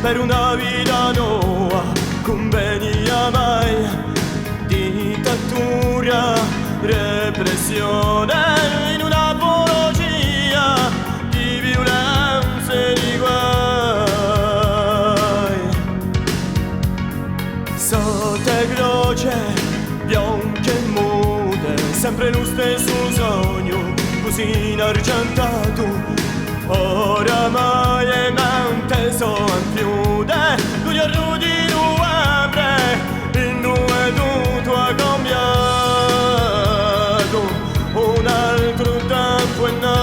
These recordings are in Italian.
per una vita nuova, convenia mai, dittatura, repressione in un'apologia di violenze e di guai. Sotto croce, bianche e mude, sempre lo stesso sogno, così inargentato. Oramai è mente sono lui a di novembre, il nome tutto ha cambiato, un altro tempo è nato.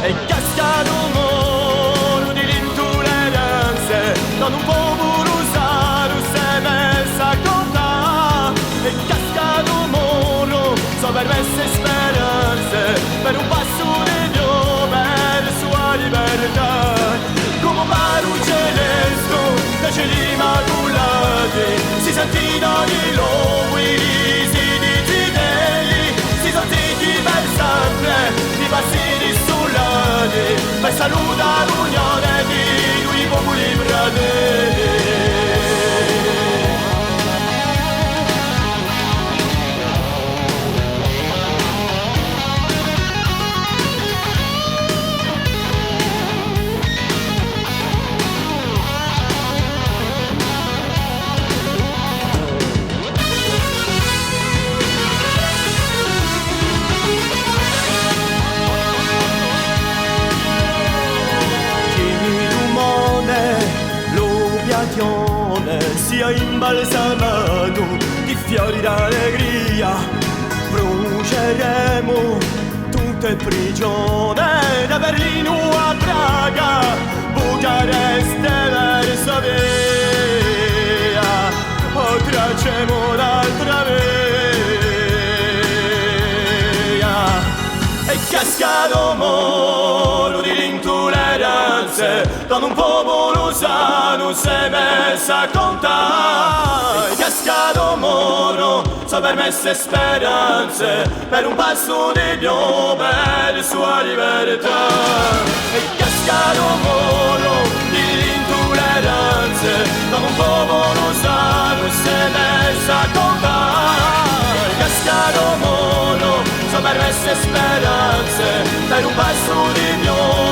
E cascato un muro di intolleranze, non un popolo sano si è messa a contare. E cascato un muro, so permesse speranze, per un passo di Dio, per sua libertà. Come un mare celeste, da cieli immacolati, si sentono di lobo i risi di Ginelli, si sono zitti per sempre, di passi dissolati, per salutare l'unione di due popoli fratelli. Sia imbalsamato di fiori d'allegria, bruceremo tutte prigioni da Berlino a Praga, Bucarest e Varsavia, o tracciamo l'altra via. E cascato muro di intolleranze, da un popolo sano si è messa a contare. E cascato muro, so permesse speranze, per un passo di Dio, per sua libertà. E cascato muro di intolleranze, da un popolo sano si è messa a contare. E cascato muro, so permesse speranze, per un passo di Dio,